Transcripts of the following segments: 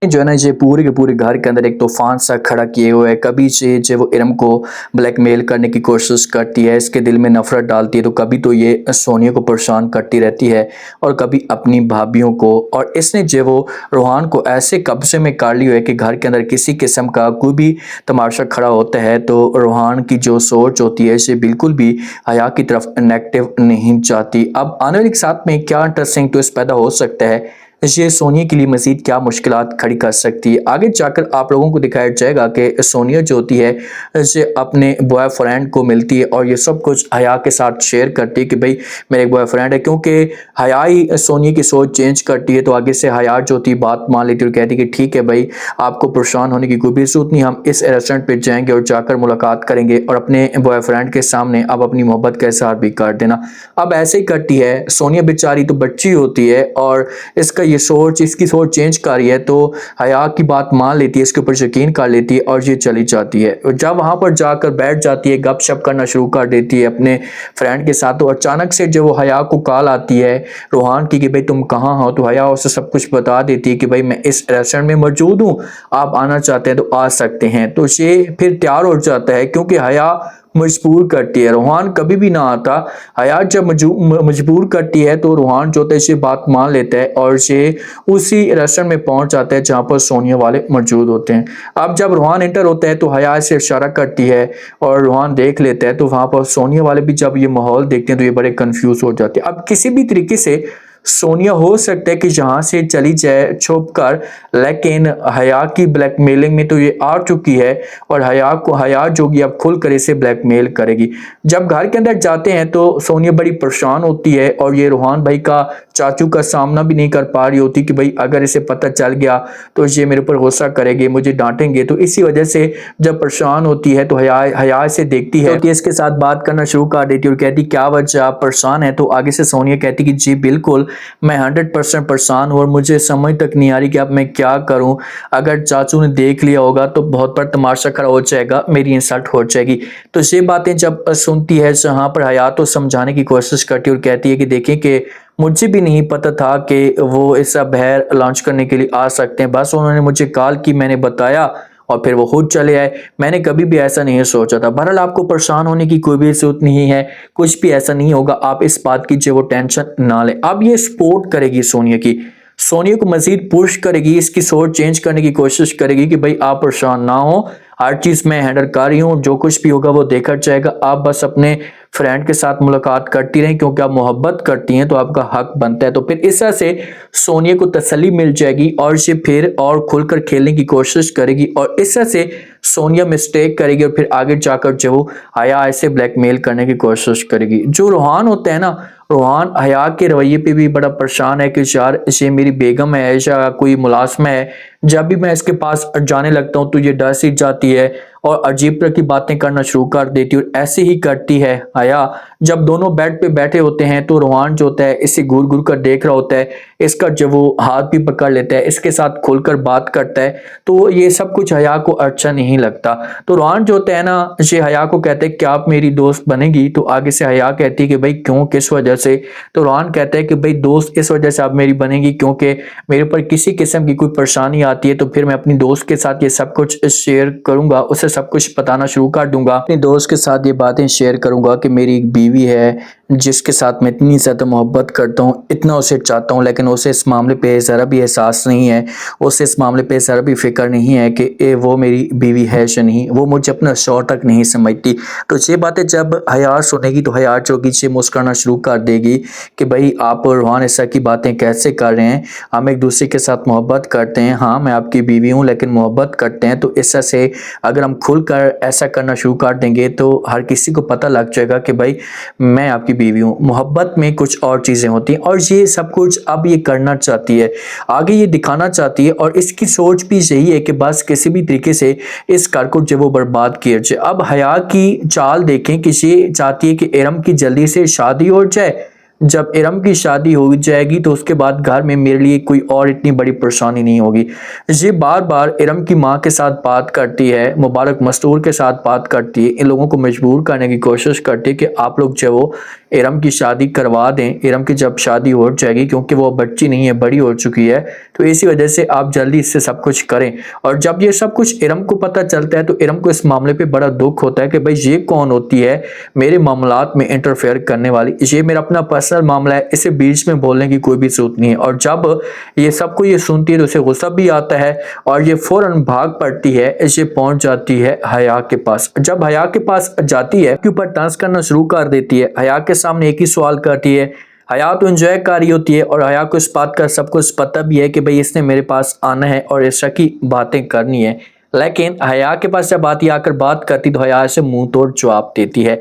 जो है ना ये पूरे के पूरे घर के अंदर एक तूफान सा खड़ा किए हुए है। कभी से जो वो इरम को ब्लैकमेल करने की कोशिश करती है, इसके दिल में नफरत डालती है, तो कभी तो ये सोनिया को परेशान करती रहती है और कभी अपनी भाभीियों को। और इसने जो वो रूहान को ऐसे कब्जे में कर लिया है कि घर के अंदर किसी किस्म का कोई भी तमाशा खड़ा होता है तो रूहान की जो सोच होती है इसे बिल्कुल भी हया की तरफ नेगेटिव नहीं जाती। अब आने वाले साथ में क्या इंटरेस्टिंग ट्विस्ट पैदा हो सकता है, ये सोनिया के लिए मजीद क्या मुश्किलात खड़ी कर सकती है, आगे जाकर आप लोगों को दिखाया जाएगा कि सोनिया जो होती है ये अपने बॉयफ्रेंड को मिलती है और ये सब कुछ हया के साथ शेयर करती है कि भाई मेरे एक बॉयफ्रेंड है। क्योंकि हया ही सोनिया की सोच चेंज करती है तो आगे से हया जो होती है बात मान लेती है और कहती है कि ठीक है भाई, आपको परेशान होने की कोई भी जरूरत नहीं, हम इस रेस्टोरेंट पर जाएंगे और जाकर मुलाकात करेंगे और अपने बॉयफ्रेंड के सामने अब अपनी मोहब्बत का इजहार भी कर देना। अब ऐसे ही करती है सोनिया, बेचारी तो बच्ची होती है और इसका ये सोच, इसकी सोच चेंज कर रही है तो हया की बात मान लेती है, इसके ऊपर यकीन कर लेती है और ये चली जाती है। जब वहां पर जाकर बैठ जाती है, गपशप करना शुरू कर देती है अपने फ्रेंड के साथ, तो अचानक से जब वो हया को कॉल आती है रूहान की कि भाई तुम कहाँ हो, तो हया उसे सब कुछ बता देती है कि भाई मैं इस रेस्टोरेंट में मौजूद हूँ, आप आना चाहते हैं तो आ सकते हैं। तो ये फिर तैयार हो जाता है क्योंकि हया मजबूर करती है, रूहान कभी भी ना आता। हया जब मजबूर करती है तो रूहान जो है बात मान लेता है और ये उसी रेस्टोरेंट में पहुंच जाता है जहां पर सोनिया वाले मौजूद होते हैं। अब जब रूहान एंटर होता है तो हया से इशारा करती है और रूहान देख लेता है, तो वहां पर सोनिया वाले भी जब ये माहौल देखते हैं तो ये बड़े कंफ्यूज हो जाते हैं। अब किसी भी तरीके से सोनिया हो सकता है कि जहां से चली जाए छुप कर, लेकिन हया की ब्लैकमेलिंग में तो ये आ चुकी है और हया जो कि अब खुल कर इसे ब्लैकमेल करेगी। जब घर के अंदर जाते हैं तो सोनिया बड़ी परेशान होती है और ये रूहान भाई का चाचू का सामना भी नहीं कर पा रही होती कि भाई अगर इसे पता चल गया तो ये मेरे ऊपर गुस्सा करेंगे, मुझे डांटेंगे। तो इसी वजह से जब परेशान होती है तो हया से देखती है कि इसके साथ बात करना शुरू कर देती है और कहती क्या वजह, आप परेशान है? तो आगे से सोनिया कहती कि जी बिल्कुल, मैं 100% परेशान हूँ और मुझे समझ तक नहीं आ रही कि अब मैं क्या करूं। अगर चाचू ने देख लिया होगा तो बहुत बड़ा तमाशा खड़ा हो जाएगा, मेरी इंसल्ट हो जाएगी। तो ये बातें जब सुनती है जहां पर हया तो समझाने की कोशिश करती है और कहती है कि देखिए कि मुझे भी नहीं पता था कि वो ऐसा बहर लॉन्च करने के लिए आ सकते हैं, बस उन्होंने मुझे कॉल की, मैंने बताया और फिर वो खुद चले आए, मैंने कभी भी ऐसा नहीं सोचा था। बहरहाल आपको परेशान होने की कोई भी जरूरत नहीं है, कुछ भी ऐसा नहीं होगा, आप इस बात की जो वो टेंशन ना ले। अब ये सपोर्ट करेगी सोनिया की, सोनिया को मजीद पुश करेगी, इसकी सोच चेंज करने की कोशिश करेगी कि भाई आप परेशान ना हो, हर चीज मैं हैंडल कर रही हूँ, जो कुछ भी होगा वो देखा जाएगा, आप बस अपने फ्रेंड के साथ मुलाकात करती रहें क्योंकि आप मोहब्बत करती हैं तो आपका हक बनता है। तो फिर इस तरह से सोनिया को तसल्ली मिल जाएगी और ये फिर और खुलकर खेलने की कोशिश करेगी और इस तरह से सोनिया मिस्टेक करेगी और फिर आगे जाकर जो वो हया ऐसे ब्लैकमेल करने की कोशिश करेगी। जो रूहान होता है ना, रूहान हया के रवैये पे भी बड़ा परेशान है कि यार ये मेरी बेगम है या कोई मुलाजमा है, जब भी मैं इसके पास जाने लगता हूँ तो ये डर सी जाती है और अजीब तरह की बातें करना शुरू कर देती है। और ऐसे ही करती है हया। जब दोनों बेड पे बैठे होते हैं तो रूहान जो होता है इसे घूर घूर कर देख रहा होता है, इसका जब वो हाथ भी पकड़ लेता है, इसके साथ खुलकर बात करता है, तो ये सब कुछ हया को अच्छा नहीं लगता। तो रूहान जो होता है ना, ये हया को कहते हैं क्या आप मेरी दोस्त बनेगी? तो आगे से हया कहती है कि भाई क्यों, किस वजह से? तो रूहान कहता है कि भाई दोस्त इस वजह से आप मेरी बनेगी क्योंकि मेरे ऊपर किसी किस्म की कोई परेशानी आती है तो फिर मैं अपनी दोस्त के साथ ये सब कुछ शेयर करूंगा, उसे सब कुछ बताना शुरू कर दूंगा, अपने दोस्त के साथ ये बातें शेयर करूंगा कि मेरी एक बीवी है जिसके साथ मैं इतनी ज़्यादा मोहब्बत करता हूँ, इतना उसे चाहता हूँ, लेकिन उसे इस मामले पे ज़रा भी एहसास नहीं है, उसे इस मामले पे ज़रा भी फिक्र नहीं है कि वो मेरी बीवी है या नहीं, वो मुझे अपना शौहर तक नहीं समझती। तो ये बातें जब हया सुनेगी तो हया चौकी से मुस्कुराना शुरू कर देगी कि भाई आप रूहान ऐसा की बातें कैसे कर रहे हैं, हम एक दूसरे के साथ मोहब्बत करते हैं, हाँ मैं आपकी बीवी हूँ लेकिन मोहब्बत करते हैं, तो इस से अगर हम खुलकर ऐसा करना शुरू कर देंगे तो हर किसी को पता लग जाएगा कि भाई मैं आपकी बीवी हूँ। मोहब्बत में कुछ और चीज़ें होती हैं और ये सब कुछ अब ये करना चाहती है, आगे ये दिखाना चाहती है और इसकी सोच भी यही है कि बस किसी भी तरीके से इस घर को जो वो बर्बाद किया जाए। अब हया की चाल देखें कि ये चाहती है कि इरम की जल्दी से शादी हो जाए, जब इरम की शादी हो जाएगी तो उसके बाद घर में मेरे लिए कोई और इतनी बड़ी परेशानी नहीं होगी। ये बार बार इरम की माँ के साथ बात करती है, मुबारक मस्तूर के साथ बात करती है, इन लोगों को मजबूर करने की कोशिश करती है कि आप लोग जो वो इरम की शादी करवा दें। इरम की जब शादी हो जाएगी, क्योंकि वो बच्ची नहीं है, बड़ी हो चुकी है, तो इसी वजह से आप जल्दी इससे सब कुछ करें। और जब ये सब कुछ इरम को पता चलता है तो इरम को इस मामले पे बड़ा दुख होता है कि भाई ये कौन होती है मेरे मामलात में इंटरफेयर करने वाली, ये मेरा अपना पर्सनल मामला है, इसे बीच में बोलने की कोई भी जरूरत नहीं है। और जब ये सबको ये सुनती है तो उसे गुस्सा भी आता है और ये फौरन भाग पड़ती है, ये पहुंच जाती है हया के पास। जब हया के पास जाती है, के ऊपर डांस करना शुरू कर देती है, हया के सामने एक ही सवाल करती है। हया तो एंजॉय कर रही होती है और हया को इस बात का सब कुछ पता भी है कि भाई इसने मेरे पास आना है और ऐसा की बातें करनी है। लेकिन हया के पास जब बात आकर बात करती तो हया से मुंह तोड़ जवाब देती है।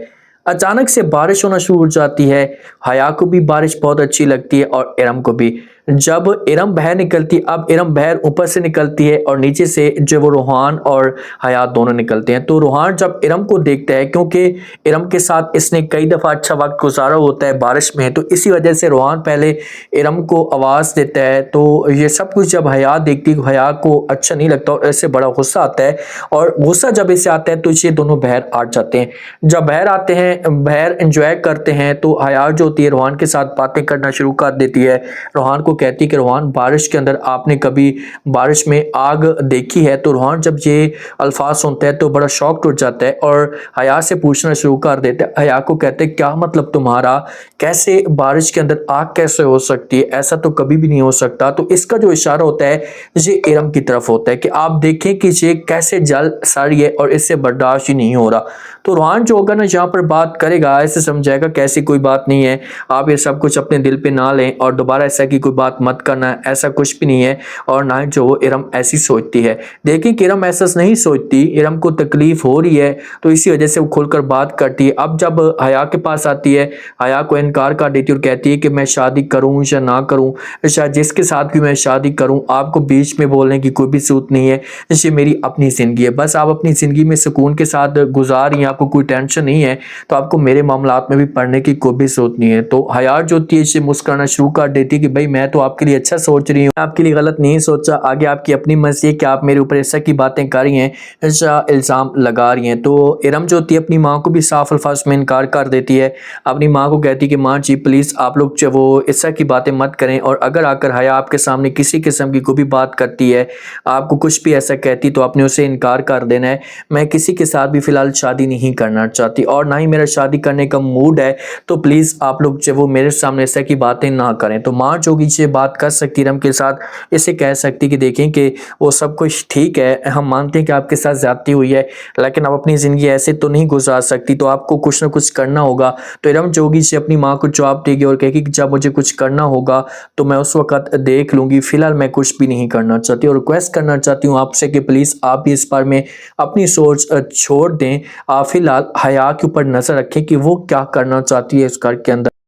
अचानक से बारिश होना शुरू हो जाती है। हया को भी बारिश बहुत अच्छी लगती है और इरम को भी। जब इरम बाहर निकलती है, अब इरम बाहर ऊपर से निकलती है और नीचे से जो वो रूहान और हया दोनों निकलते हैं। तो रूहान जब इरम को देखता है, क्योंकि इरम के साथ इसने कई दफ़ा अच्छा वक्त गुजारा होता है बारिश में, तो इसी वजह से रूहान पहले इरम को आवाज़ देता है। तो ये सब कुछ जब हया देखती है, हया को अच्छा नहीं लगता और इससे बड़ा गुस्सा आता है। और गुस्सा जब इससे आता है तो ये दोनों बाहर आ जाते हैं। जब बाहर आते हैं, बाहर एंजॉय करते हैं, तो हया जो होती है रूहान के साथ बातें करना शुरू कर देती है। रूहान को कहती है कि रूहान, बारिश के अंदर आपने कभी बारिश में आग देखी है? तो रूहान जब ये अल्फाज सुनता है तो बड़ा शॉक्ड हो जाता है और हया से पूछना शुरू कर देता है। हया को कहते हैं क्या मतलब तुम्हारा, कैसे बारिश के अंदर आग कैसे हो सकती है, ऐसा तो कभी भी नहीं हो सकता। तो इसका जो इशारा होता है ये इरम की तरफ होता है कि आप देखें कि ये कैसे जल सड़ है और इससे बर्दाश्त ही नहीं हो रहा। तो रूहान जो होगा ना यहाँ पर बात करेगा, ऐसे समझाएगा कैसी कोई बात नहीं है, आप ये सब कुछ अपने दिल पे ना लें और दोबारा ऐसा की कोई बात मत करना, ऐसा कुछ भी नहीं है। और ना जो वो इरम ऐसी सोचती है। देखिए कि इरम ऐसा नहीं सोचती, इरम को तकलीफ हो रही है तो इसी वजह से वो खुलकर बात करती है। अब जब हया के पास आती है, हया को इनकार कर देती है और कहती है कि मैं शादी करूं या ना करूं, शायद जिसके साथ भी मैं शादी करूं, आपको बीच में बोलने की कोई भी जरूरत नहीं है, ये मेरी अपनी जिंदगी है, बस आप अपनी जिंदगी में सुकून के साथ गुजार रही हैं, आपको कोई टेंशन नहीं है, तो आपको मेरे मामलात में भी पढ़ने की कोई भी जरूरत नहीं है। तो हया जो होती है इसे मुस्कुराना शुरू कर देती है कि भाई मैं तो आपके लिए अच्छा सोच रही हूँ, आपके लिए गलत नहीं सोचा, आगे आपकी अपनी मर्जी है कि आप मेरे ऊपर ऐसा की बातें कर रही हैं, ऐसा इल्ज़ाम लगा रही हैं। तो इरम जो होती है अपनी माँ को भी साफ अल्फाज में इनकार कर देती है। अपनी माँ को कहती है कि माँ जी प्लीज़ आप लोग जो वो ऐसा की बातें मत करें, और अगर आकर हया आपके सामने किसी किस्म की कोई भी बात करती है, आपको कुछ भी ऐसा कहती, तो आपने उसे इनकार कर देना है। मैं किसी के साथ भी फ़िलहाल शादी नहीं करना चाहती और ना ही मेरा शादी करने का मूड है, तो प्लीज़ आप लोग जो वो मेरे सामने ऐसा की बातें ना करें। तो माँ जो कि बात कर सकती इरम के साथ, इसे कह सकती कि देखें कि वो सब कुछ ठीक है, हम मानते हैं कि आपके साथ ज्यादती हुई है, लेकिन आप अपनी ज़िंदगी ऐसे तो नहीं गुजार सकती, तो आपको कुछ ना कुछ करना होगा। तो इरम जोगी से अपनी माँ को जवाब देगी और कहेगी कि जब मुझे कुछ करना होगा तो मैं उस वक्त देख लूँगी, फ़िलहाल मैं कुछ भी नहीं करना चाहती और रिक्वेस्ट करना चाहती हूँ आपसे कि प्लीज़ आप भी इस बारे में अपनी सोच छोड़ दें। आप फ़िलहाल हया के ऊपर नज़र रखें कि वो क्या करना चाहती है इस घर के अंदर।